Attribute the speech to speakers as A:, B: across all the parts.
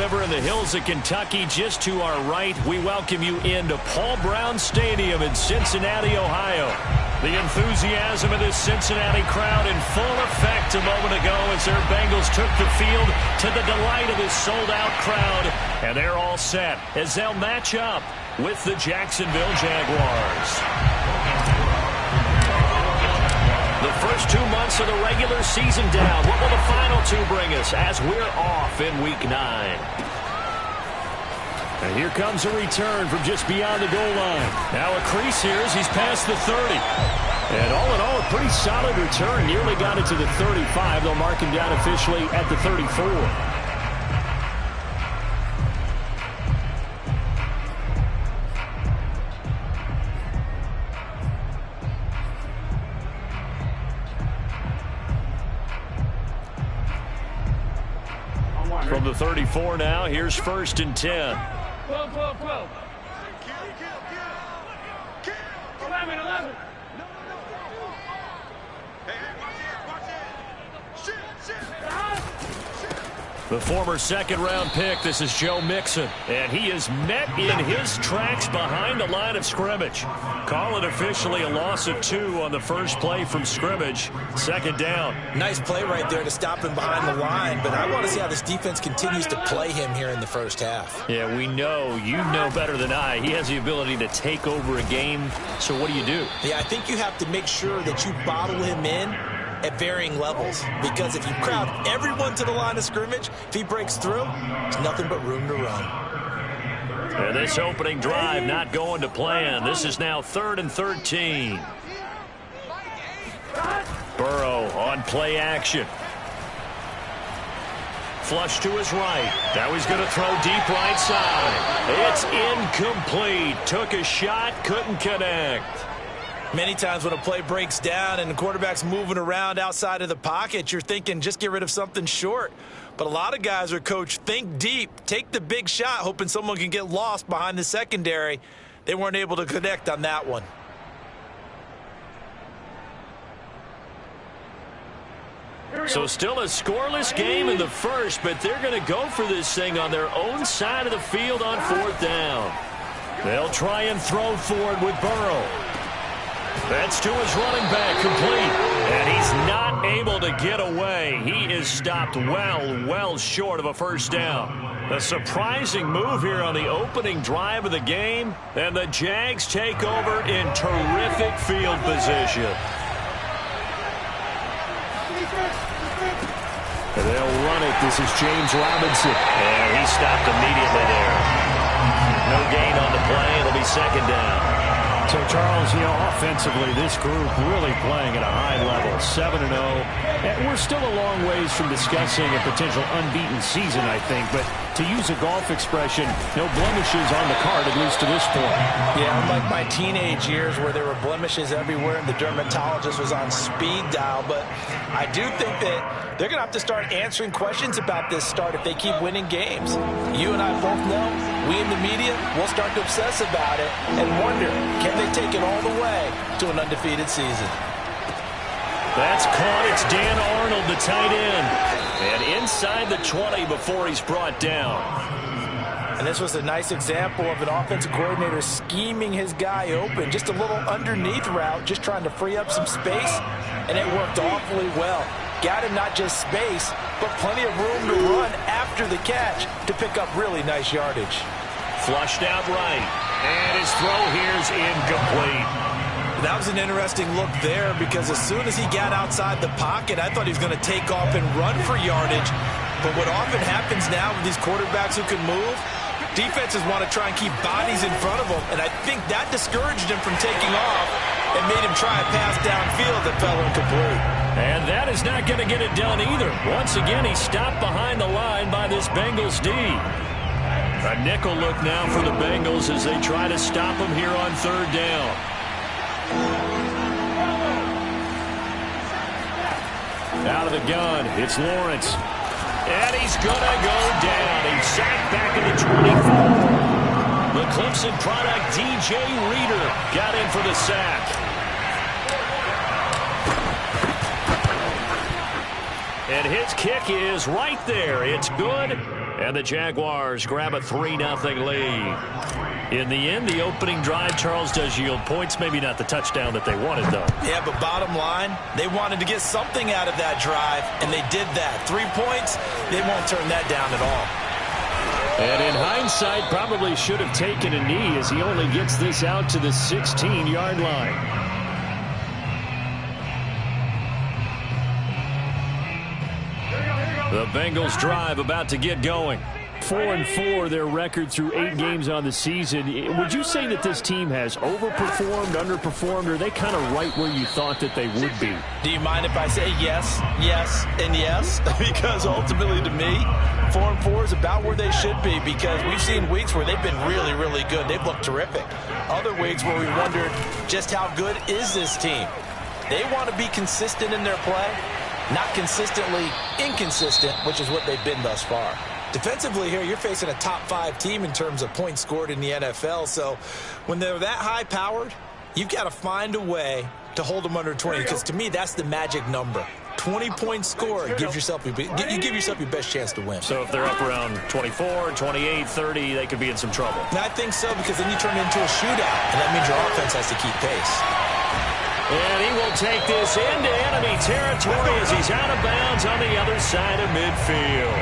A: River in the hills of Kentucky. Just to our right, we welcome you into Paul Brown Stadium in Cincinnati, Ohio. The enthusiasm of this Cincinnati crowd in full effect a moment ago as their Bengals took the field to the delight of this sold-out crowd. And they're all set as they'll match up with the Jacksonville Jaguars. The first 2 months of the regular season down. What will the final two bring us as we're off in Week 9? And here comes a return from just beyond the goal line. Now a crease here as he's past the 30. And all in all, a pretty solid return. Nearly got it to the 35. They'll mark him down officially at the 34. From the 34 now, here's 1st and 10.
B: 12. 11.
A: The former second-round pick, this is Joe Mixon. And he is met in his tracks behind the line of scrimmage. Call it officially a loss of 2 on the first play from scrimmage. 2nd down.
C: Nice play right there to stop him behind the line, but I want to see how this defense continues to play him here in the first half.
A: Yeah, we know, you know better than I, he has the ability to take over a game. So what do you do?
C: Yeah, I think you have to make sure that you bottle him in at varying levels, because if you crowd everyone to the line of scrimmage, if he breaks through, there's nothing but room to run.
A: And this opening drive not going to plan. This is now 3rd and 13. Burrow on play action. Flush to his right. Now he's going to throw deep right side. It's incomplete. Took a shot, couldn't connect.
C: Many times when a play breaks down and the quarterback's moving around outside of the pocket, you're thinking just get rid of something short. But a lot of guys are coached, think deep, take the big shot, hoping someone can get lost behind the secondary. They weren't able to connect on that one.
A: So still a scoreless game in the first, but they're going to go for this thing on their own side of the field on 4th down. They'll try and throw forward with Burrow. That's to his running back, complete. And he's not able to get away. He is stopped well short of a 1st down. A surprising move here on the opening drive of the game. And the Jags take over in terrific field position. And they'll run it. This is James Robinson. And he stopped immediately there. No gain on the play. It'll be 2nd down.
D: So, Charles, offensively, this group really playing at a high level, 7-0. And we're still a long ways from discussing a potential unbeaten season, I think. But to use a golf expression, no blemishes on the card, at least to this point.
C: Yeah, unlike my teenage years where there were blemishes everywhere and the dermatologist was on speed dial. But I do think that they're going to have to start answering questions about this start if they keep winning games. You and I both know, we in the media will start to obsess about it and wonder, can they take it all the way to an undefeated season?
A: That's caught. It's Dan Arnold, the tight end. And inside the 20 before he's brought down.
C: And this was a nice example of an offensive coordinator scheming his guy open. Just a little underneath route, just trying to free up some space. And it worked awfully well. Got him not just space, but plenty of room to run after the catch to pick up really nice yardage.
A: Flushed out right. And his throw here's incomplete.
C: That was an interesting look there because as soon as he got outside the pocket, I thought he was going to take off and run for yardage. But what often happens now with these quarterbacks who can move, defenses want to try and keep bodies in front of them. And I think that discouraged him from taking off and made him try a pass downfield that fell incomplete.
A: And that is not going to get it done either. Once again, he stopped behind the line by this Bengals D. A nickel look now for the Bengals as they try to stop him here on 3rd down. Out of the gun, it's Lawrence. And he's going to go down. He's sacked back at the 24. The Clemson product, DJ Reader, got in for the sack. And his kick is right there. It's good. And the Jaguars grab a 3-0 lead. In the end, the opening drive, Charles, does yield points. Maybe not the touchdown that they wanted, though.
C: Yeah, but bottom line, they wanted to get something out of that drive, and they did that. 3 points, they won't turn that down at all.
D: And in hindsight, probably should have taken a knee as he only gets this out to the 16-yard line.
A: The Bengals drive about to get going.
D: 4-4, their record through 8 games on the season. Would you say that this team has overperformed, underperformed, or are they kind of right where you thought that they would be?
C: Do you mind if I say yes, yes, and yes? Because ultimately to me, 4-4 is about where they should be, because we've seen weeks where they've been really, really good. They've looked terrific. Other weeks where we wondered just how good is this team. They want to be consistent in their play, not consistently inconsistent, which is what they've been thus far. Defensively here, you're facing a top 5 team in terms of points scored in the NFL. So when they're that high-powered, you've got to find a way to hold them under 20. Because to me, that's the magic number. 20 points scored, you give yourself your best chance to win.
A: So if they're up around 24, 28, 30, they could be in some trouble.
C: And I think so, because then you turn it into a shootout, and that means your offense has to keep pace.
A: And he will take this into enemy territory as he's out of bounds on the other side of midfield.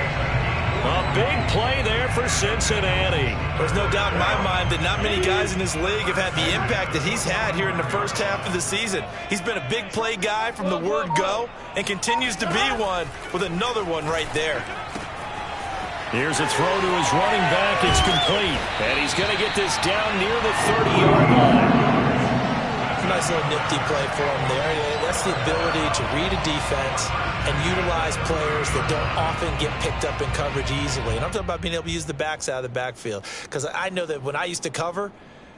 A: A big play there for Cincinnati.
C: There's no doubt in my mind that not many guys in this league have had the impact that he's had here in the first half of the season. He's been a big play guy from the word go and continues to be one with another one right there.
A: Here's a throw to his running back. It's complete. And he's going to get this down near the 30-yard line.
C: Nice little nifty play for him there. That's the ability to read a defense and utilize players that don't often get picked up in coverage easily. And I'm talking about being able to use the backs out of the backfield. Because I know that when I used to cover,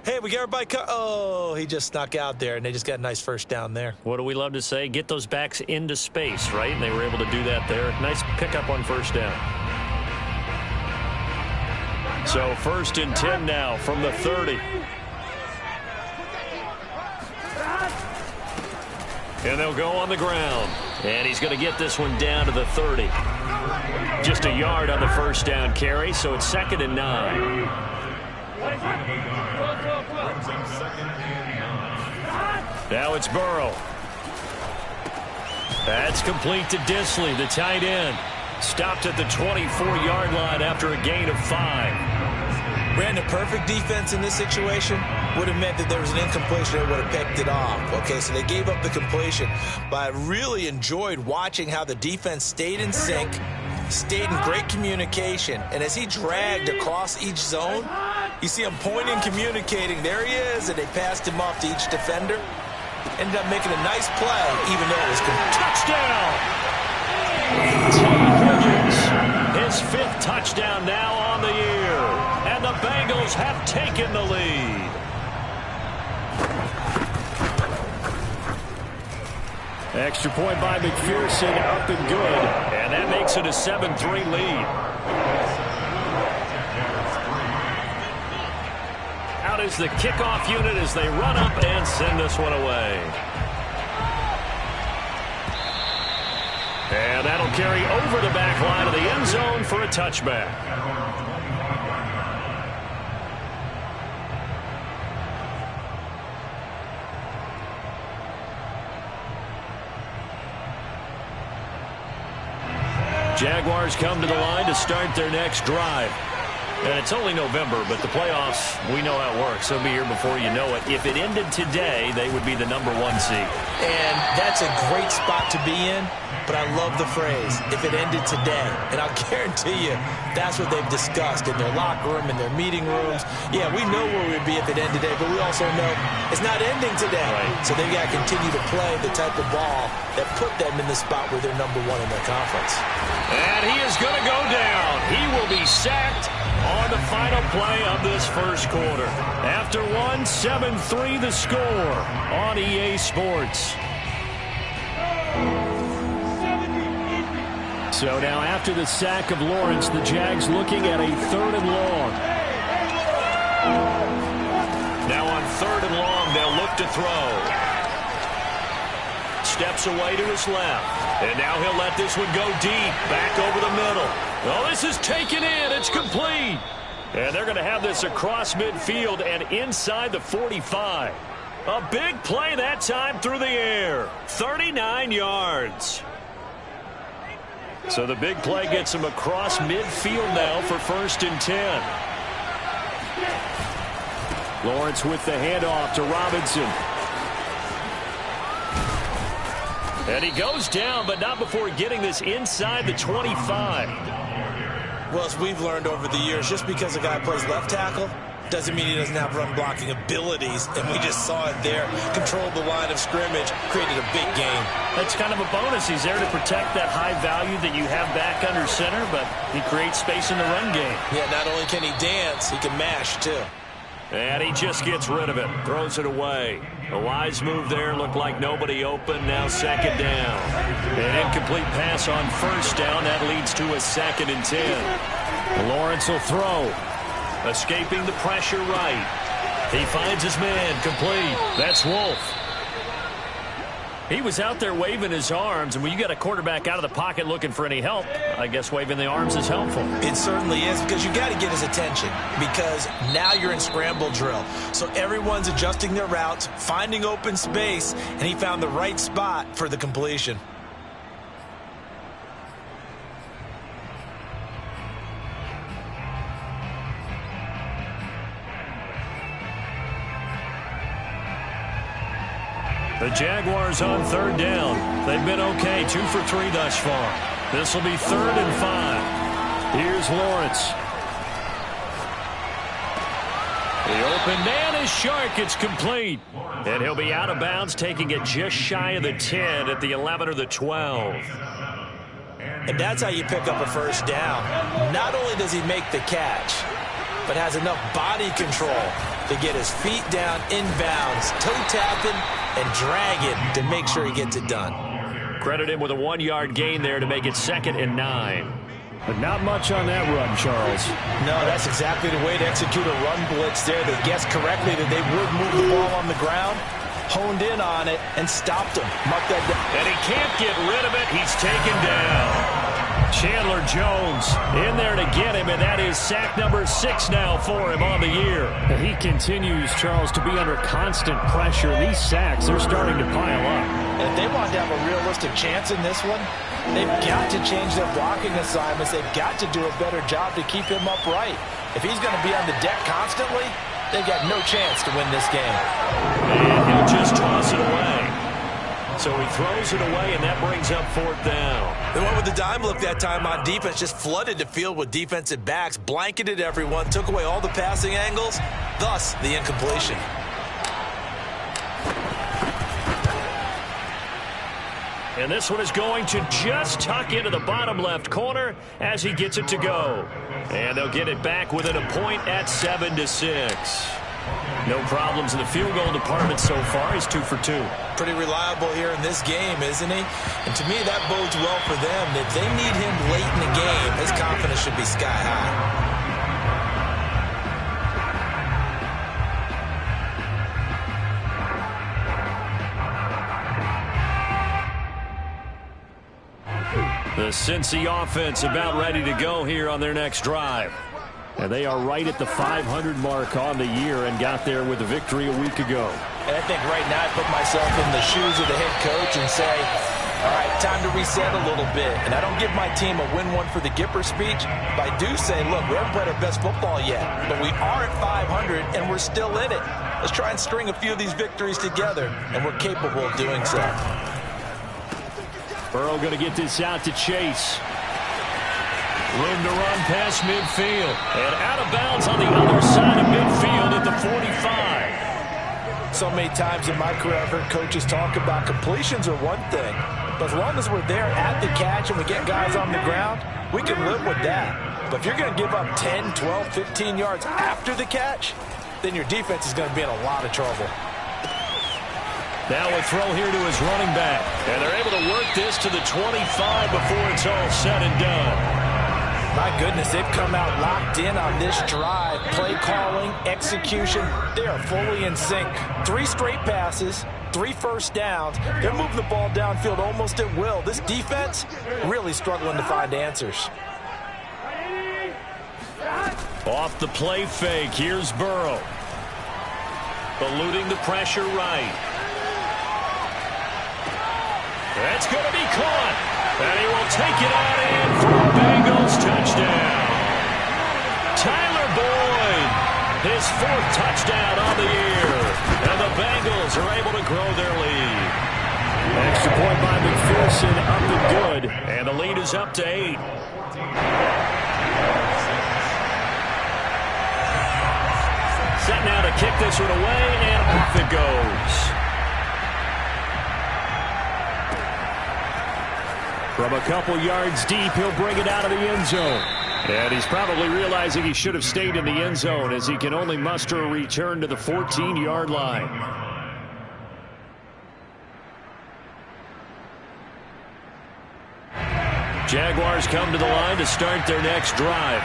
C: hey, we got everybody oh, he just snuck out there, and they just got a nice first down there.
A: What do we love to say? Get those backs into space, right? And they were able to do that there. Nice pickup on first down. So 1st and 10 now from the 30. And they'll go on the ground. And he's going to get this one down to the 30. Just a yard on the first down carry, so it's 2nd and 9. Now it's Burrow. That's complete to Disley, the tight end. Stopped at the 24-yard line after a gain of 5.
C: Brandon, perfect defense in this situation would have meant that there was an incompletion that would have picked it off. Okay, so they gave up the completion. But I really enjoyed watching how the defense stayed in sync, stayed in great communication. And as he dragged across each zone, you see him pointing, communicating. There he is, and they passed him off to each defender. Ended up making a nice play, even though it was touchdown.
A: His 5th touchdown now on the year. And the Bengals have taken the lead.
D: Extra point by McPherson, up and good.
A: And that makes it a 7-3 lead. Out is the kickoff unit as they run up and send this one away. And that'll carry over the back line of the end zone for a touchback. Jaguars come to the line to start their next drive. And it's only November, but the playoffs, we know how it works. They'll be here before you know it. If it ended today, they would be the #1 seed.
C: And that's a great spot to be in, but I love the phrase, if it ended today. And I'll guarantee you, that's what they've discussed in their locker room, in their meeting rooms. Yeah, we know where we'd be if it ended today, but we also know it's not ending today.
A: Right.
C: So they've got to continue to play the type of ball that put them in the spot where they're #1 in their conference.
A: And he is going to go down. He will be sacked on the final play of this first quarter. After 7-3 the score on EA Sports.
D: So now after the sack of Lawrence, the Jags looking at a 3rd and long.
A: Now on 3rd and long, they'll look to throw. Steps away to his left. And now he'll let this one go deep, back over the middle. Oh, this is taken in. It's complete. And they're going to have this across midfield and inside the 45. A big play that time through the air. 39 yards. So the big play gets him across midfield now for 1st and 10. Lawrence with the handoff to Robinson. And he goes down, but not before getting this inside the 25.
C: Well, as we've learned over the years, just because a guy plays left tackle doesn't mean he doesn't have run blocking abilities. And we just saw it there. Controlled the line of scrimmage, created a big game.
A: That's kind of a bonus. He's there to protect that high value that you have back under center, but he creates space in the run game.
C: Yeah, not only can he dance, he can mash, too.
A: And he just gets rid of it, throws it away. A wise move there, looked like nobody open, now 2nd down. An incomplete pass on 1st down, that leads to a 2nd and 10. Lawrence will throw. Escaping the pressure right. He finds his man, complete. That's Wolf. He was out there waving his arms, and when you got a quarterback out of the pocket looking for any help, I guess waving the arms is helpful.
C: It certainly is, because you got to get his attention, because now you're in scramble drill. So everyone's adjusting their routes, finding open space, and he found the right spot for the completion.
A: The Jaguars on 3rd down. They've been okay, 2 for 3 thus far. This will be 3rd and 5. Here's Lawrence. The open man is Shark. It's complete. And he'll be out of bounds, taking it just shy of the 10 at the 11 or the 12.
C: And that's how you pick up a 1st down. Not only does he make the catch, but has enough body control to get his feet down inbounds, toe tapping, and drag it to make sure he gets it done.
A: Credit him with a 1-yard gain there to make it 2nd and 9.
D: But not much on that run, Charles.
C: No, that's exactly the way to execute a run blitz there. They guessed correctly that they would move the ball on the ground, honed in on it, and stopped him. Mark that down.
A: And he can't get rid of it. He's taken down. Chandler Jones in there to get him, and that is sack number 6 now for him on the year.
D: And he continues, Charles, to be under constant pressure. These sacks, they're starting to pile up.
C: And if they want to have a realistic chance in this one, they've got to change their blocking assignments. They've got to do a better job to keep him upright. If he's going to be on the deck constantly, they've got no chance to win this game.
A: And he'll just toss it away. So he throws it away, and that brings up 4th down.
C: They went with the dime look that time on defense, just flooded the field with defensive backs, blanketed everyone, took away all the passing angles, thus the incompletion.
A: And this one is going to just tuck into the bottom left corner as he gets it to go. And they'll get it back within a point at 7-6. No problems in the field goal department so far. He's 2 for 2.
C: Pretty reliable here in this game, isn't he? And to me, that bodes well for them. If they need him late in the game, his confidence should be sky high.
A: The Cincy offense about ready to go here on their next drive. And they are right at the 500 mark on the year and got there with a victory a week ago.
C: And I think right now I put myself in the shoes of the head coach and say, all right, time to reset a little bit. And I don't give my team a win one for the Gipper speech, but I do say, look, we haven't played our best football yet, but we are at 500 and we're still in it. Let's try and string a few of these victories together, and we're capable of doing so.
A: Burrow going to get this out to Chase. Room to run past midfield. And out of bounds on the other side of midfield at the 45.
C: So many times in my career, I've heard coaches talk about completions are one thing. But as long as we're there at the catch and we get guys on the ground, we can live with that. But if you're going to give up 10, 12, 15 yards after the catch, then your defense is going to be in a lot of trouble.
A: Now a throw here to his running back. And they're able to work this to the 25 before it's all said and done.
C: My goodness, they've come out locked in on this drive. Play calling, execution, they are fully in sync. 3 straight passes, 3 first downs. They're moving the ball downfield almost at will. This defense really struggling to find answers.
A: Off the play fake, here's Burrow. Eluding the pressure right. That's going to be caught. And he will take it on in for a Bengals touchdown. Tyler Boyd, his 4th touchdown on the year. And the Bengals are able to grow their lead.
D: Extra point by McPherson, up and good.
A: And the lead is up to 8. Set now to kick this one away, and off it goes.
D: From a couple yards deep, he'll bring it out of the end zone. And he's probably realizing he should have stayed in the end zone as he can only muster a return to the 14-yard line.
A: Jaguars come to the line to start their next drive.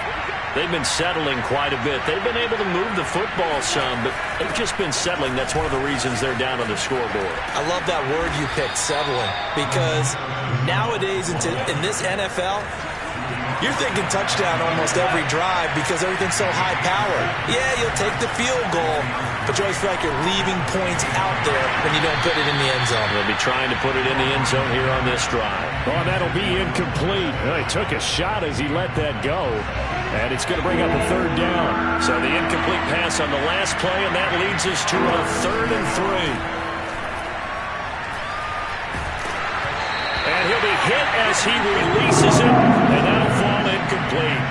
A: They've been settling quite a bit. They've been able to move the football some, but they've just been settling. That's one of the reasons they're down on the scoreboard.
C: I love that word you picked, settling, because nowadays in this NFL, you're thinking touchdown almost every drive because everything's so high-powered. Yeah, you'll take the field goal, but you always feel like you're leaving points out there when you don't put it in the end zone.
A: They'll be trying to put it in the end zone here on this drive.
D: Oh, that'll be incomplete. He took a shot as he let that go, and it's going to bring up a 3rd down.
A: So the incomplete pass on the last play, and that leads us to a 3rd and 3. And he'll be hit as he releases it, and that'll fall incomplete.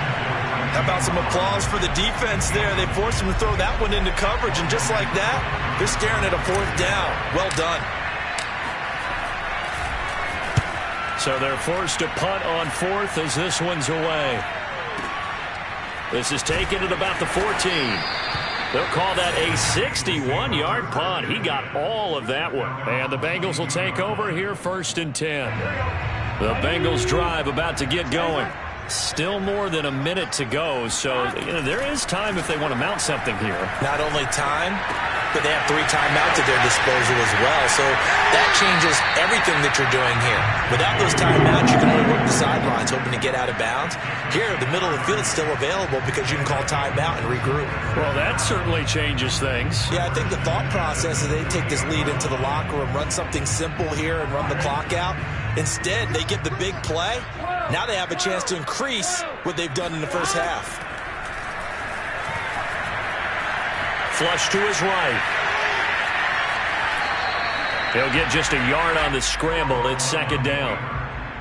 C: How about some applause for the defense there? They forced him to throw that one into coverage, and just like that, they're staring at a 4th down. Well done.
A: So they're forced to punt on 4th as this one's away. This is taken at about the 14. They'll call that a 61-yard punt. He got all of that one. And the Bengals will take over here 1st and 10. The Bengals drive about to get going. Still more than a minute to go, so there is time if they want to mount something here.
C: Not only time, but they have 3 timeouts at their disposal as well, so that changes everything that you're doing here. Without those timeouts, you can only work the sidelines, hoping to get out of bounds. Here, the middle of the field is still available because you can call timeout and regroup.
A: Well, that certainly changes things.
C: Yeah, I think the thought process is they take this lead into the locker room, run something simple here and run the clock out. Instead, they get the big play. Now they have a chance to increase what they've done in the first half.
A: Flush to his right. He'll get just a yard on the scramble. It's 2nd down.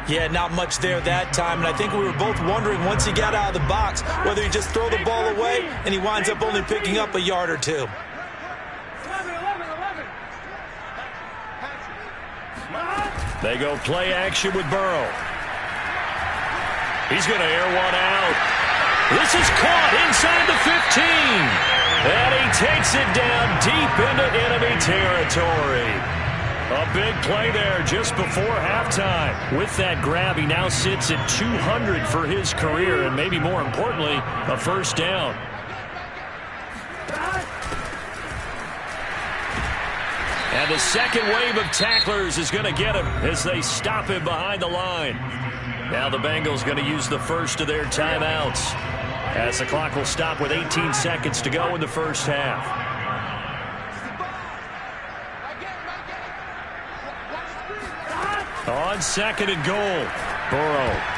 C: Yeah, not much there that time, and I think we were both wondering once he got out of the box whether he just throw the ball away and he winds up only picking up a yard or 2.
A: They go play action with Burrow. He's going to air one out. This is caught inside the 15. And he takes it down deep into enemy territory. A big play there just before halftime. With that grab, he now sits at 200 for his career, and maybe more importantly, a 1st down. And the second wave of tacklers is going to get him as they stop him behind the line. Now the Bengals going to use the first of their timeouts, as the clock will stop with 18 seconds to go in the first half. On 2nd and goal, Burrow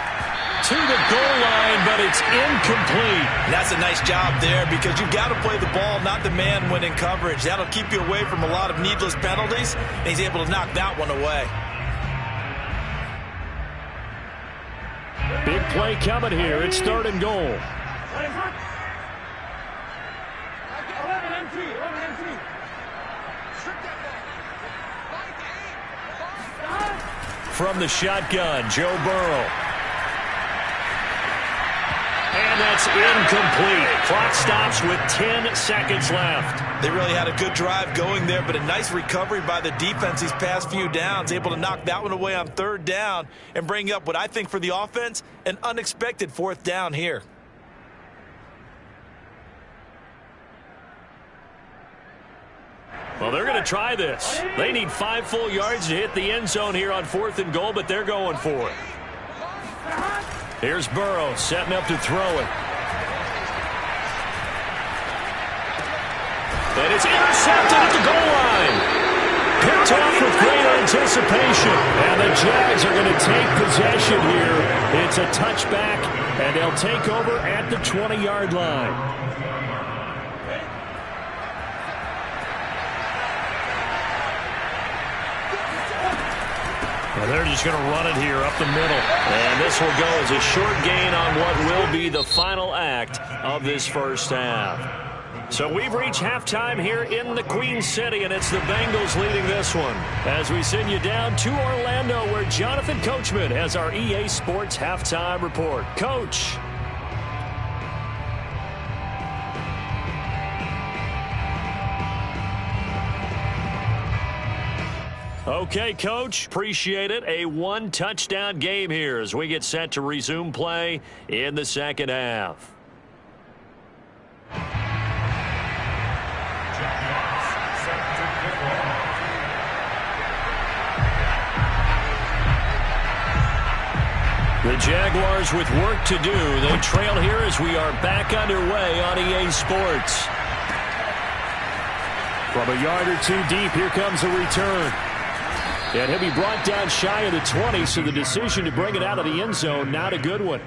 A: to the goal line, but it's incomplete.
C: And that's a nice job there because you've got to play the ball, not the man when in coverage. That'll keep you away from a lot of needless penalties, and he's able to knock that one away.
D: Big play coming here. It's 3rd and goal.
A: From the shotgun, Joe Burrow. And that's incomplete. Clock stops with 10 seconds left.
C: They really had a good drive going there, but a nice recovery by the defense these past few downs, able to knock that one away on 3rd down and bring up what I think for the offense, an unexpected 4th down here.
A: Well, they're going to try this. They need 5 full yards to hit the end zone here on 4th and goal, but they're going for it. Here's Burrow setting up to throw it. And it's intercepted at the goal line. Picked off with great anticipation. And the Jags are going to take possession here. It's a touchback, and they'll take over at the 20-yard line. Well, they're just going to run it here up the middle. And this will go as a short gain on what will be the final act of this first half. So we've reached halftime here in the Queen City, and it's the Bengals leading this one. As we send you down to Orlando, where Jonathan Coachman has our EA Sports halftime report. Coach. Okay, Coach, appreciate it. A one-touchdown game here as we get set to resume play in the second half. The Jaguars with work to do. They trail here as we are back underway on EA Sports. From a yard or two deep, here comes a return. And he'll be brought down shy of the 20, so the decision to bring it out of the end zone, not a good one.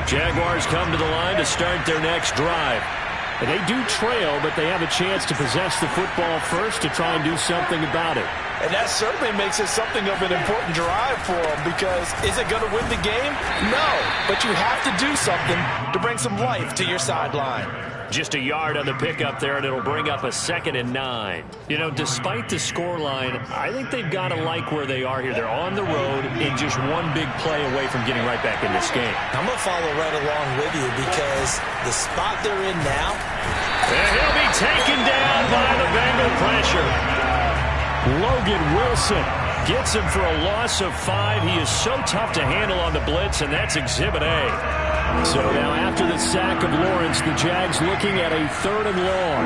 A: Jaguars come to the line to start their next drive. And they do trail, but they have a chance to possess the football first to try and do something about it.
C: And that certainly makes it something of an important drive for them, because is it going to win the game? No, but you have to do something to bring some life to your sideline.
A: Just a yard on the pickup there, and it'll bring up a 2nd and 9. You know, despite the scoreline, I think they've got to like where they are here. They're on the road and just one big play away from getting right back in this game.
C: I'm going to follow right along with you, because the spot they're in now.
A: And he'll be taken down by the Bengal pressure. Logan Wilson gets him for a loss of 5. He is so tough to handle on the blitz, and that's Exhibit A. So now after the sack of Lawrence, the Jags looking at a 3rd and long.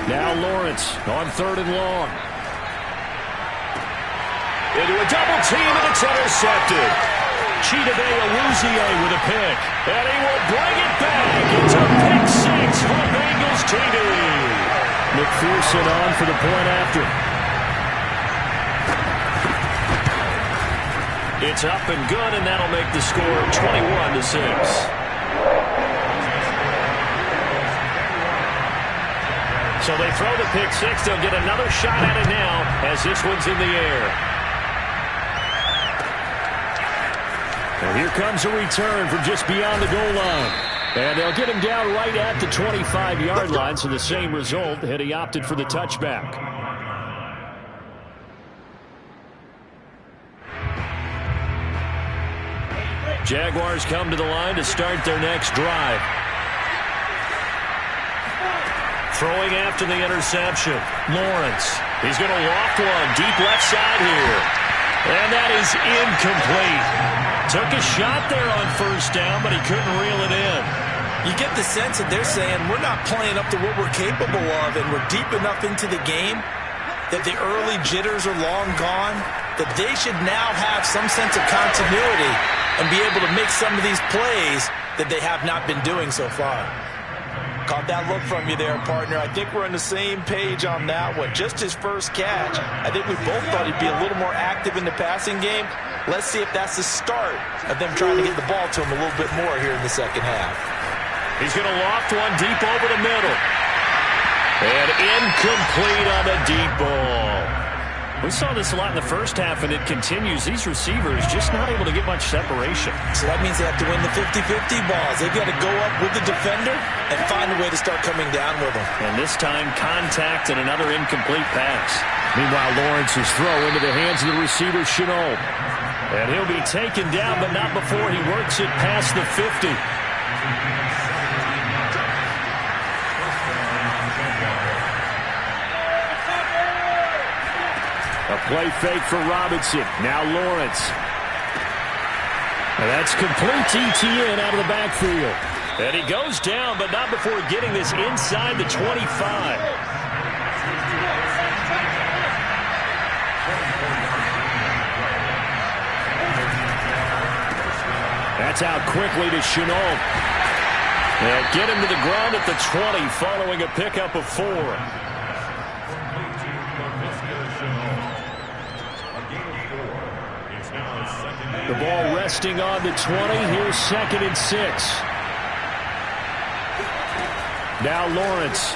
A: Now Lawrence on 3rd and long. Into a double team, and it's intercepted. Chidobe Awuzie with a pick. And he will bring it back. It's a pick 6 for Bengals TD. McPherson on for the point after. It's up and good, and that'll make the score 21-6. So they throw the pick 6. They'll get another shot at it now as this one's in the air. And here comes a return from just beyond the goal line. And they'll get him down right at the 25-yard line, so the same result had he opted for the touchback. Jaguars come to the line to start their next drive. Throwing after the interception. Lawrence. He's going to loft one deep left side here. And that is incomplete. Took a shot there on 1st down, but he couldn't reel it in.
C: You get the sense that they're saying we're not playing up to what we're capable of, and we're deep enough into the game that the early jitters are long gone, that they should now have some sense of continuity and be able to make some of these plays that they have not been doing so far. Caught that look from you there, partner. I think we're on the same page on that one. Just his first catch. I think we both thought he'd be a little more active in the passing game. Let's see if that's the start of them trying to get the ball to him a little bit more here in the second half.
A: He's going to loft one deep over the middle. And incomplete on the deep ball. We saw this a lot in the first half, and it continues. These receivers just not able to get much separation.
C: So that means they have to win the 50-50 balls. They've got to go up with the defender and find a way to start coming down with them.
A: And this time, contact and another incomplete pass.
D: Meanwhile, Lawrence's throw into the hands of the receiver, Chenault.
A: And he'll be taken down, but not before he works it past the 50.
D: A play fake for Robinson. Now Lawrence.
A: And that's complete ETN out of the backfield. And he goes down, but not before getting this inside the 25.
D: That's out quickly to Chenault.
A: And get him to the ground at the 20 following a pickup of 4. The ball resting on the 20. Here's 2nd and 6. Now Lawrence.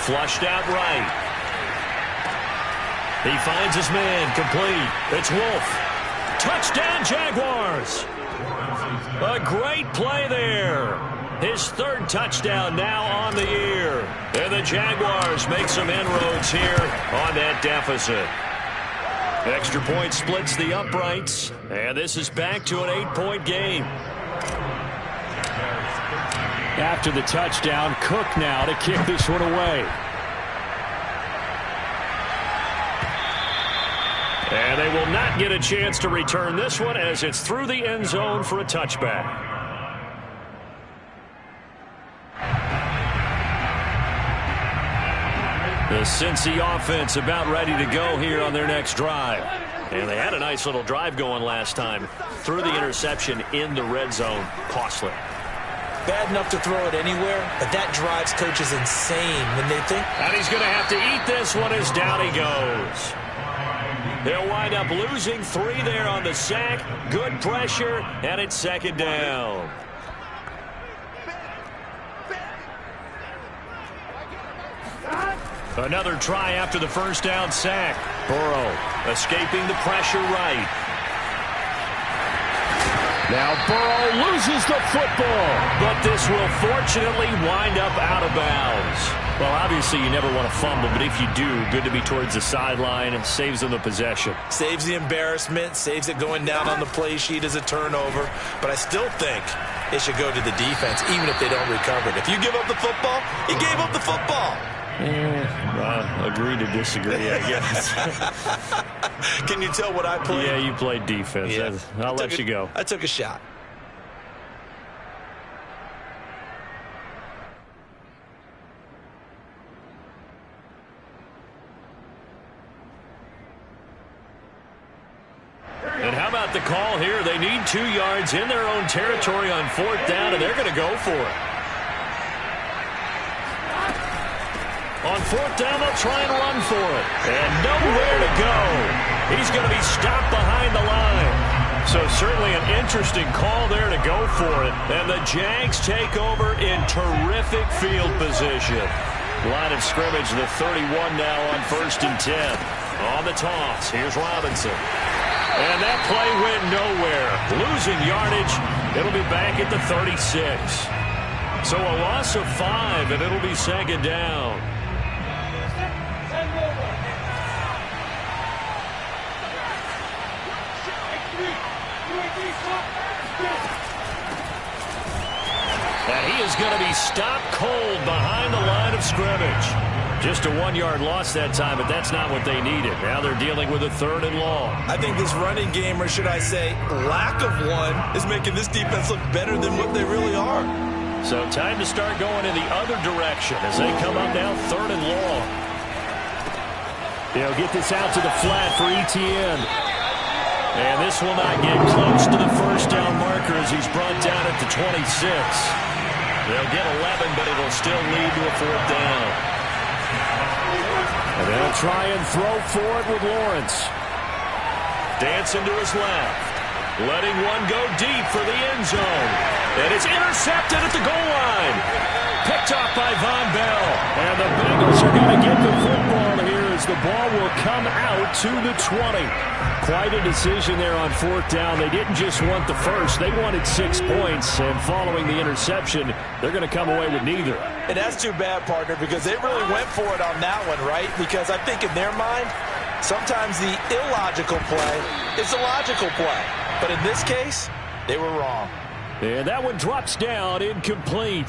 A: Flushed out right. He finds his man. Complete. It's Wolf. Touchdown, Jaguars. A great play there. His 3rd touchdown now on the year. And the Jaguars make some inroads here on that deficit. Extra point splits the uprights. And this is back to an 8-point game.
D: After the touchdown, Cook now to kick this one away.
A: And they will not get a chance to return this one as it's through the end zone for a touchback. The Cincy offense about ready to go here on their next drive. And they had a nice little drive going last time. Threw the interception in the red zone. Costly.
C: Bad enough to throw it anywhere, but that drives coaches insane when they think.
A: And he's going to have to eat this one as down he goes. They'll wind up losing 3 there on the sack. Good pressure, and it's 2nd down. Another try after the 1st down sack. Burrow escaping the pressure right.
D: Now Burrow loses the football.
A: But this will fortunately wind up out of bounds. Well, obviously you never want to fumble, but if you do, good to be towards the sideline and saves them the possession.
C: Saves the embarrassment, saves it going down on the play sheet as a turnover. But I still think it should go to the defense, even if they don't recover it. If you give up the football, you gave up the football.
A: Agree to disagree, I guess.
C: Can you tell what I played?
A: Yeah, you played defense.
C: Yeah.
A: I'll let you go.
C: I took a shot.
A: And how about the call here? They need 2 yards in their own territory on 4th down, and they're going to go for it. On 4th down, they'll try and run for it. And nowhere to go. He's going to be stopped behind the line. So certainly an interesting call there to go for it. And the Jags take over in terrific field position. Line of scrimmage, the 31 now on 1st and 10. On the toss, here's Robinson. And that play went nowhere. Losing yardage. It'll be back at the 36. So a loss of 5, and it'll be 2nd down. And he is going to be stopped cold behind the line of scrimmage. Just a 1-yard loss that time, but that's not what they needed. Now they're dealing with a 3rd and long.
C: I think this running game, or should I say lack of one, is making this defense look better than what they really are.
A: So time to start going in the other direction as they come up now 3rd and long.
D: They'll get this out to the flat for Etienne.
A: And this will not get close to the 1st down marker as he's brought down at the 26. They'll get 11, but it'll still lead to a 4th down.
D: And they'll try and throw for it with Lawrence.
A: Dancing to his left. Letting one go deep for the end zone. And it's intercepted at the goal line. Picked off by Von Bell.
D: And the Bengals are going to get the football here as the ball will come out to the 20. Quite a decision there on 4th down. They didn't just want the first. They wanted 6 points. And following the interception, they're going to come away with neither.
C: And that's too bad, partner, because they really went for it on that one, right? Because I think in their mind, sometimes the illogical play is the logical play. But in this case, they were wrong.
D: And that one drops down, incomplete.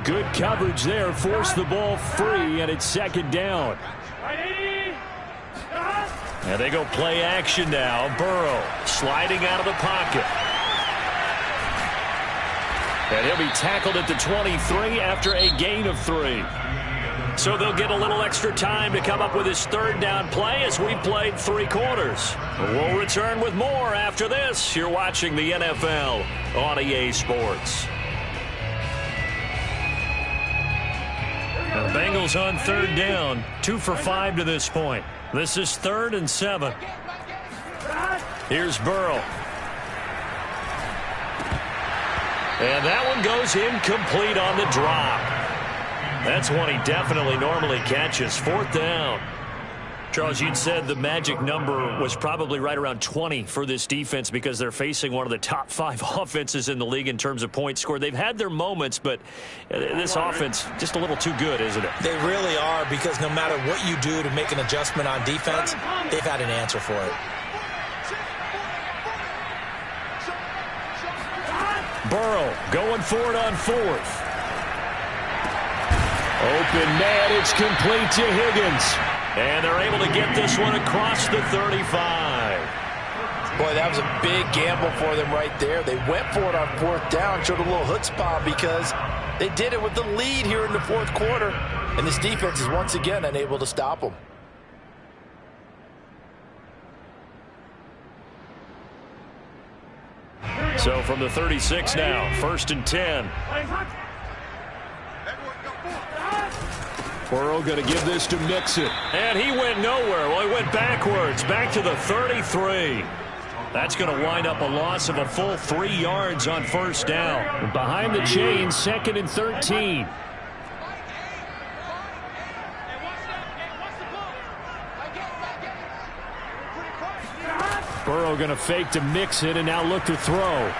D: Good coverage there, forced the ball free, and it's 2nd down.
A: And they go play action now. Burrow sliding out of the pocket. And he'll be tackled at the 23 after a gain of 3. So they'll get a little extra time to come up with his 3rd down play as we've played 3 quarters. We'll return with more after this. You're watching the NFL on EA Sports. Bengals on third down, 2 for 5 to this point. This is 3rd and 7. Here's Burrow. And that one goes incomplete on the drop. That's one he definitely normally catches. 4th down. Charles, you'd said the magic number was probably right around 20 for this defense because they're facing one of the top 5 offenses in the league in terms of points scored. They've had their moments, but this offense just a little too good, isn't it?
C: They really are, because no matter what you do to make an adjustment on defense, they've had an answer for it.
A: Burrow going for it on 4th.
D: Open man, it's complete to Higgins.
A: And they're able to get this one across the 35.
C: Boy, that was a big gamble for them right there. They went for it on 4th down, showed a little chutzpah because they did it with the lead here in the 4th quarter. And this defense is once again unable to stop them.
A: So from the 36 now, 1st and 10.
D: Burrow going to give this to Mixon.
A: And he went nowhere. Well, he went backwards, back to the 33. That's going to wind up a loss of a full 3 yards on 1st down.
D: Behind the chains, 2nd and 13. Burrow going to fake to Mixon and now look to throw.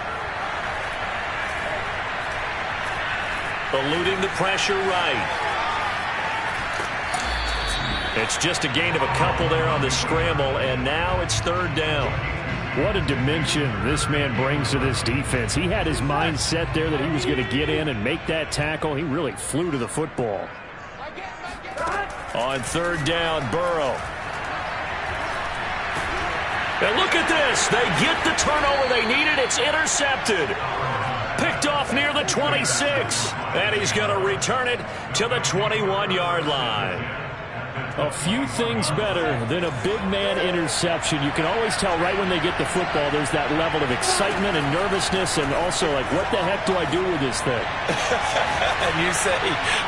A: Eluding the pressure right. It's just a gain of a couple there on the scramble, and now it's 3rd down.
D: What a dimension this man brings to this defense. He had his mind set there that he was going to get in and make that tackle. He really flew to the football.
A: On 3rd down, Burrow. And look at this. They get the turnover they needed. It's intercepted. Picked off near the 26. And he's going to return it to the 21-yard line.
D: A few things better than a big man interception. You can always tell right when they get the football, there's that level of excitement and nervousness, and also like, what the heck do I do with this thing?
C: And you say,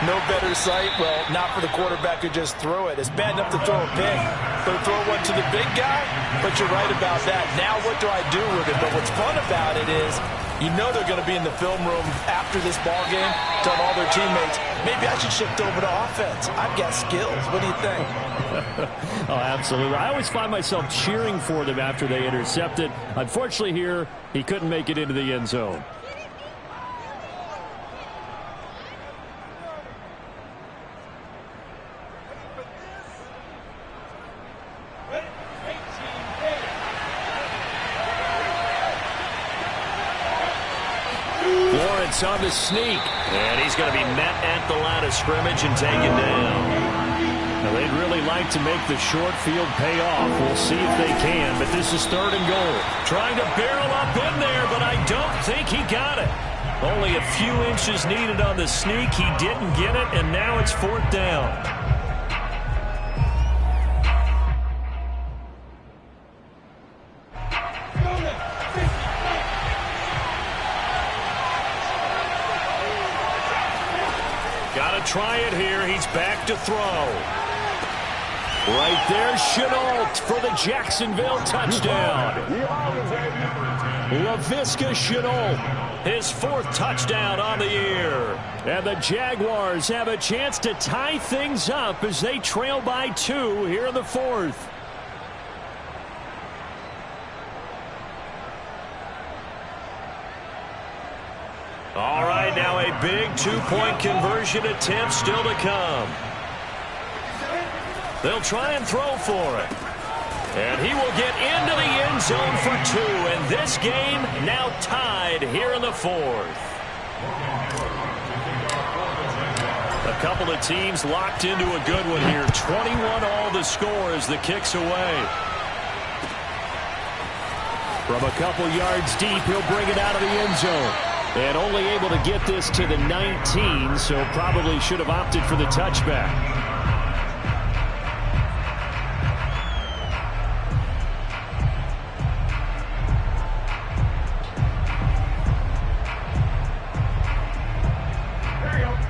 C: no better sight? Well, not for the quarterback to just throw it. It's bad enough to throw a pick, but throw one to the big guy? But you're right about that. Now what do I do with it? But what's fun about it is, you know they're going to be in the film room after this ball game, telling all their teammates, maybe I should shift over to offense. I've got skills. What do you think?
D: Oh, absolutely. I always find myself cheering for them after they intercept it. Unfortunately here, he couldn't make it into the end zone.
A: Lawrence on the sneak. And he's going to be met at the line of scrimmage and taken down.
D: Now, they'd really like to make the short field pay off. We'll see if they can, but this is 3rd and goal.
A: Trying to barrel up in there, but I don't think he got it. Only a few inches needed on the sneak. He didn't get it, and now it's 4th down. Got to try it here. He's back to throw.
D: Right there, Chenault for the Jacksonville touchdown. Laviska Chenault,
A: his 4th touchdown on the year.
D: And the Jaguars have a chance to tie things up as they trail by 2 here in the 4th.
A: All right, now a big 2-point conversion attempt still to come. They'll try and throw for it. And he will get into the end zone for 2. And this game now tied here in the 4th. A couple of teams locked into a good one here. 21-all the score as the kick's away.
D: From a couple yards deep, he'll bring it out of the end zone. And only able to get this to the 19, so probably should have opted for the touchback.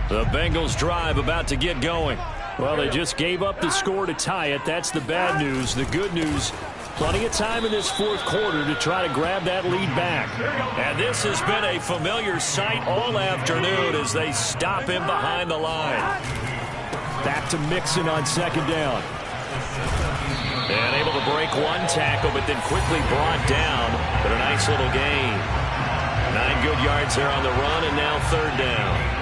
A: The Bengals drive about to get going.
D: Well, they just gave up the score to tie it. That's the bad news. The good news, plenty of time in this fourth quarter to try to grab that lead back.
A: And this has been a familiar sight all afternoon as they stop him behind the line.
D: Back to Mixon on second down.
A: And able to break one tackle, but then quickly brought down. But a nice little gain. 9 good yards there on the run, and now third down.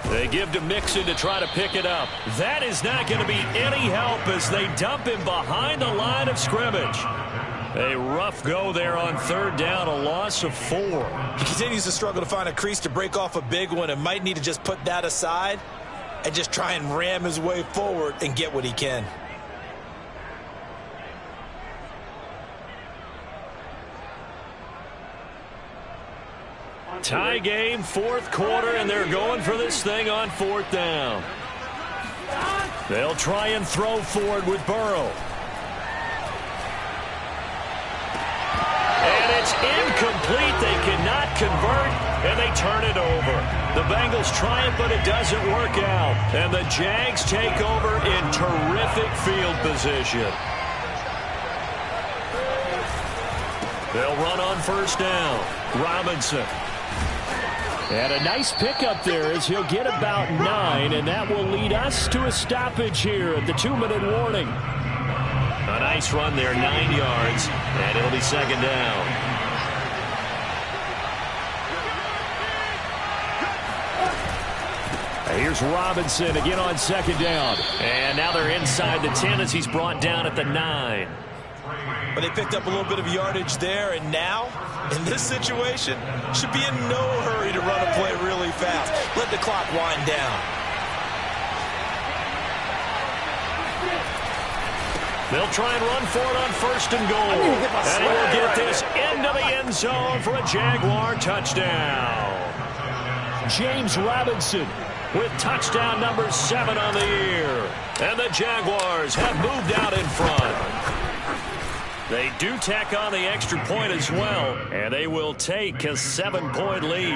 A: They give to Mixon to try to pick it up. That is not going to be any help as they dump him behind the line of scrimmage. A rough go there on third down, a loss of 4.
C: He continues to struggle to find a crease to break off a big one and might need to just put that aside and just try and ram his way forward and get what he can.
A: Tie game, fourth quarter, and they're going for this thing on fourth down. They'll try and throw forward with Burrow. And it's incomplete. They cannot convert, and they turn it over. The Bengals try it, but it doesn't work out. And the Jags take over in terrific field position. They'll run on first down. Robinson.
D: And a nice pickup there as he'll get about 9, and that will lead us to a stoppage here at the 2-minute warning.
A: A nice run there, 9 yards, and it'll be second down.
D: Here's Robinson again on second down.
A: And now they're inside the 10 as he's brought down at the 9.
C: But they picked up a little bit of yardage there, and now, in this situation, should be in no hurry to run a play really fast. Let the clock wind down.
A: They'll try and run for it on first and goal. And he will get this into the end zone for a Jaguar touchdown.
D: James Robinson
A: with touchdown number 7 on the year. And the Jaguars have moved out in front. They do tack on the extra point as well, and they will take a 7-point lead.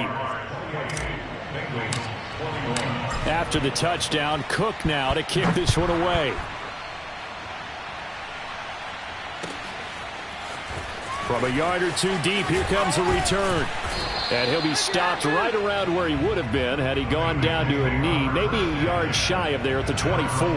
D: After the touchdown, Cook now to kick this one away. From a yard or two deep, here comes a return. And he'll be stopped right around where he would have been had he gone down to a knee, maybe a yard shy of there at the 24.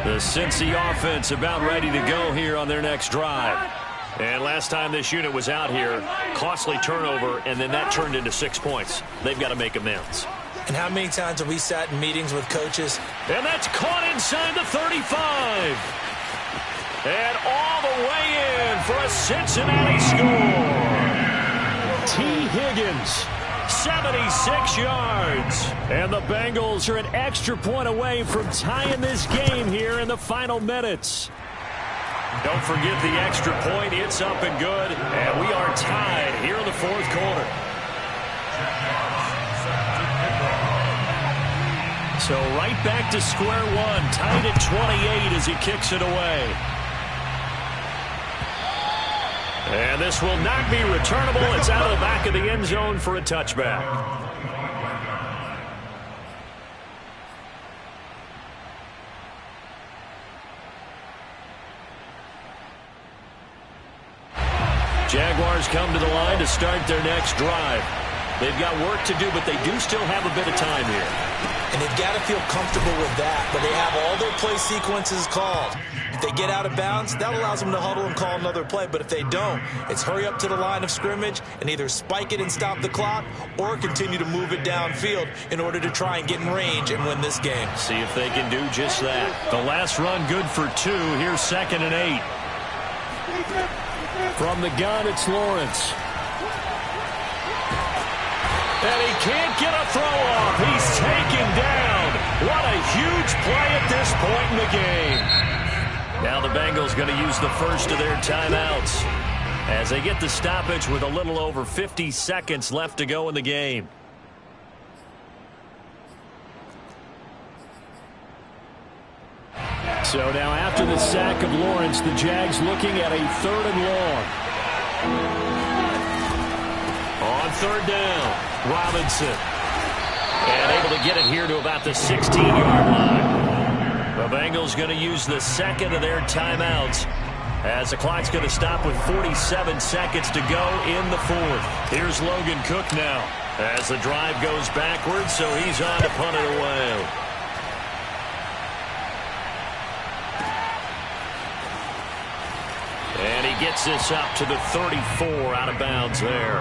A: The Cincy offense about ready to go here on their next drive. And last time this unit was out here, costly turnover, and then that turned into 6 points. They've got to make amends.
C: And how many times have we sat in meetings with coaches?
A: And that's caught inside the 35. And all the way in for a Cincinnati score.
D: T. Higgins.
A: 76 yards.
D: And the Bengals are an extra point away from tying this game here in the final minutes.
A: Don't forget the extra point. It's up and good. And we are tied here in the fourth quarter. So right back to square one. Tied at 28 as he kicks it away. And this will not be returnable. It's out of the back of the end zone for a touchback. Jaguars come to the line to start their next drive. They've got work to do, but they do still have a bit of time here.
C: And they've got to feel comfortable with that, but they have all their play sequences called. If they get out of bounds, that allows them to huddle and call another play. But if they don't, it's hurry up to the line of scrimmage and either spike it and stop the clock or continue to move it downfield in order to try and get in range and win this game.
A: See if they can do just that. The last run good for 2. Here's 2nd and 8.
D: From the gun, it's Lawrence.
A: And he can't get a throw off. He's taken down. What a huge play at this point in the game. Now the Bengals going to use the first of their timeouts as they get the stoppage with a little over 50 seconds left to go in the game.
D: So now after the sack of Lawrence, the Jags looking at a 3rd and long.
A: On 3rd down, Robinson. And able to get it here to about the 16-yard line. The Bengals going to use the second of their timeouts as the clock's going to stop with 47 seconds to go in the 4th. Here's Logan Cook now as the drive goes backwards, so he's on to punt it away. And he gets this up to the 34 out of bounds there.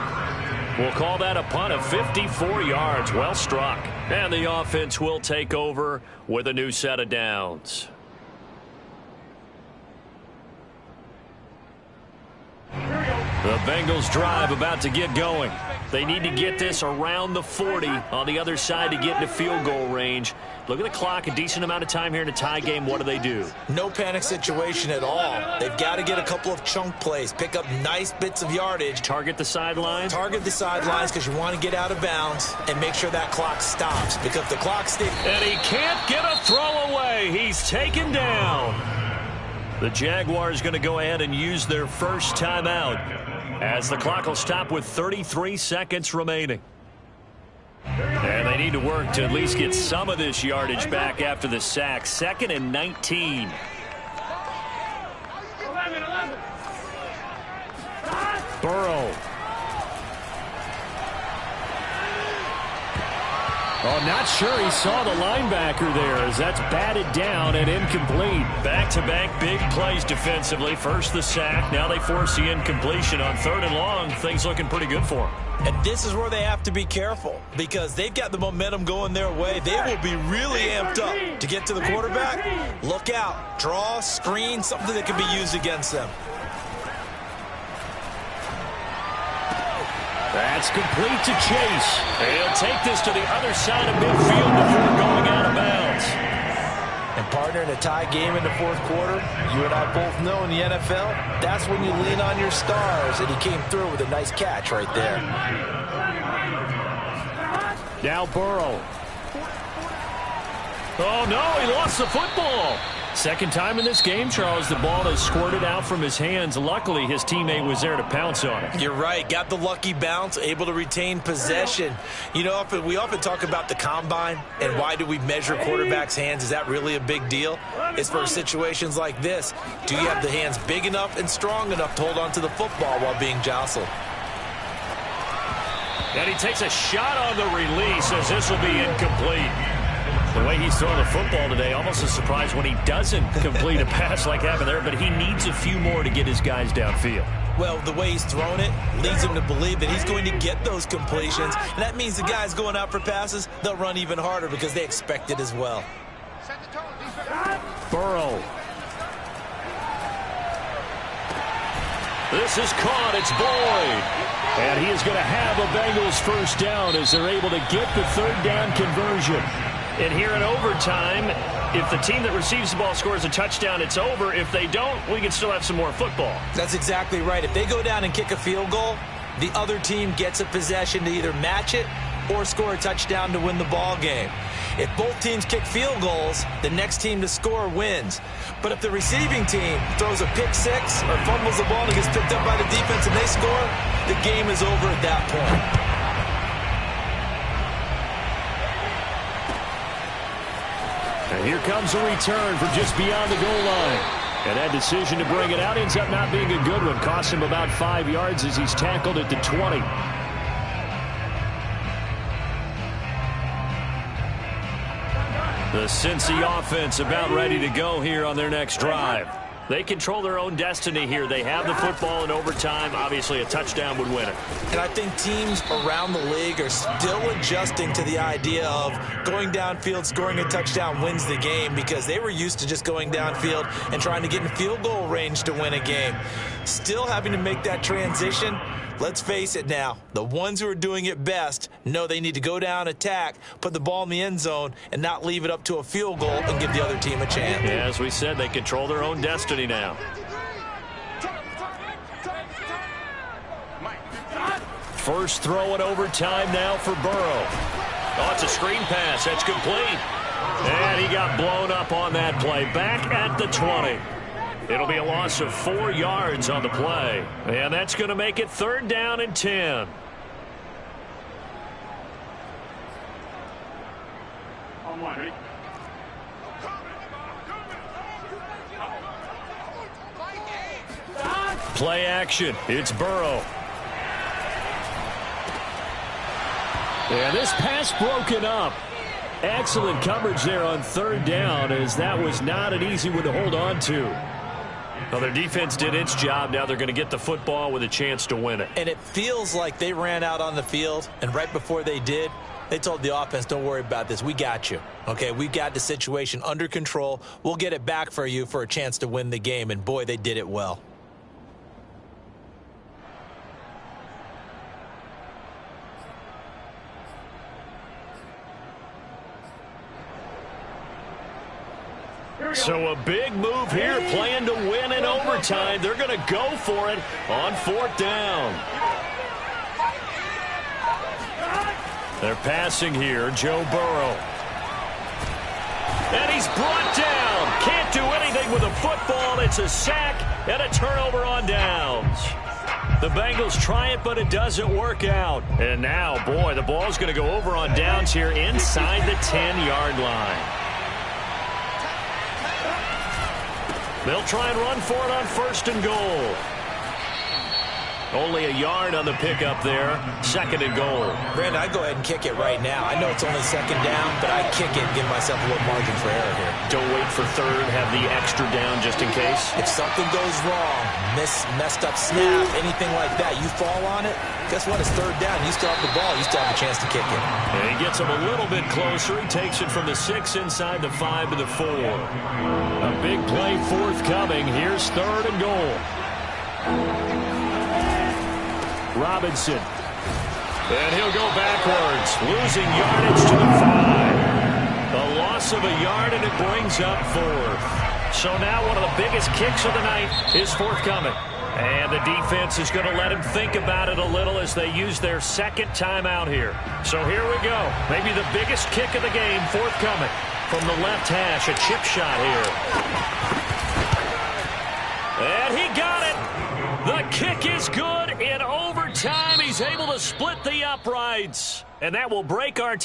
A: We'll call that a punt of 54 yards. Well struck. And the offense will take over with a new set of downs. The Bengals drive about to get going. They need to get this around the 40 on the other side to get into field goal range. Look at the clock, a decent amount of time here in a tie game. What do?
C: No panic situation at all. They've got to get a couple of chunk plays, pick up nice bits of yardage.
A: Target the sidelines?
C: Target the sidelines because you want to get out of bounds and make sure that clock stops. Because the clock stays.
A: And he can't get a throw away. He's taken down. The Jaguars going to go ahead and use their first timeout as the clock will stop with 33 seconds remaining. And they need to work to at least get some of this yardage back after the sack. 2nd and 19.
B: 11.
D: Burrow. Oh, not sure he saw the linebacker there as that's batted down and incomplete.
A: Back-to-back big plays defensively. First the sack. Now they force the incompletion on 3rd and long. Things looking pretty good for them.
C: And this is where they have to be careful because they've got the momentum going their way. They will be really amped up to get to the quarterback. Look out. Draw, screen, something that can be used against them.
D: That's complete to Chase.
A: He'll take this to the other side of midfield before going out of bounds.
C: And partner, in a tie game in the 4th quarter, you and I both know in the NFL, that's when you lean on your stars, and he came through with a nice catch right there.
D: Now Burrow.
A: Oh, no, he lost the football.
D: Second time in this game, Charles, the ball has squirted out from his hands. Luckily, his teammate was there to pounce on it.
C: You're right. Got the lucky bounce, able to retain possession. You know, we often talk about the combine and why do we measure quarterbacks' hands. Is that really a big deal? It's for situations like this. Do you have the hands big enough and strong enough to hold on to the football while being jostled?
A: And he takes a shot on the release as this will be incomplete. The way he's throwing the football today, almost a surprise when he doesn't complete a pass like happened there, but he needs a few more to get his guys downfield.
C: Well, the way he's thrown it leads him to believe that he's going to get those completions, and that means the guys going out for passes, they'll run even harder because they expect it as well.
D: Burrow.
A: This is caught. It's Boyd.
D: And he is going to have a Bengals first down as they're able to get the 3rd down conversion.
A: And here in overtime, if the team that receives the ball scores a touchdown, it's over. If they don't, we can still have some more football.
C: That's exactly right. If they go down and kick a field goal, the other team gets a possession to either match it or score a touchdown to win the ball game. If both teams kick field goals, the next team to score wins. But if the receiving team throws a pick six or fumbles the ball and gets picked up by the defense and they score, the game is over at that point.
D: And here comes a return from just beyond the goal line. And that decision to bring it out ends up not being a good one. Cost him about 5 yards as he's tackled at the 20.
A: The Cincy offense about ready to go here on their next drive. They control their own destiny here. They have the football in overtime. Obviously, a touchdown would win it.
C: And I think teams around the league are still adjusting to the idea of going downfield, scoring a touchdown wins the game because they were used to just going downfield and trying to get in field goal range to win a game. Still having to make that transition. Let's face it now, the ones who are doing it best know they need to go down, attack, put the ball in the end zone, and not leave it up to a field goal and give the other team a chance.
A: Yeah, as we said, they control their own destiny now. First throw in overtime now for Burrow. Oh, it's a screen pass. That's complete. And he got blown up on that play. Back at the 20. It'll be a loss of 4 yards on the play. And that's going to make it 3rd down and 10. Play action. It's Burrow. And this pass broken up. Excellent coverage there on 3rd down, as that was not an easy one to hold on to. Well, their defense did its job. Now they're going to get the football with a chance to win it.
C: And it feels like they ran out on the field, and right before they did, they told the offense, don't worry about this. We got you. Okay, we got the situation under control. We'll get it back for you for a chance to win the game. And, boy, they did it well.
A: So a big move here, playing to win in overtime. They're going to go for it on 4th down. They're passing here, Joe Burrow. And he's brought down. Can't do anything with a football. It's a sack and a turnover on downs. The Bengals try it, but it doesn't work out. And now, boy, the ball's going to go over on downs here inside the 10-yard line. They'll try and run for it on 1st and goal. Only a yard on the pickup there. 2nd and goal.
C: Brandon, I'd go ahead and kick it right now. I know it's only 2nd down, but I'd kick it and give myself a little margin for error here.
A: Don't wait for 3rd. Have the extra down just in case.
C: If something goes wrong, messed up snap, anything like that, you fall on it, guess what? It's 3rd down. You still have the ball. You still have a chance to kick it.
A: And he gets him a little bit closer. He takes it from the 6 inside the 5 to the 4. A big play forthcoming. Here's 3rd and goal. Robinson. And he'll go backwards, losing yardage to the 5. A loss of a yard, and it brings up 4th. So now one of the biggest kicks of the night is forthcoming. And the defense is going to let him think about it a little as they use their 2nd timeout here. So here we go. Maybe the biggest kick of the game forthcoming. From the left hash, a chip shot here. And he got it. The kick is good in overtime. He's able to split the uprights. And that will break our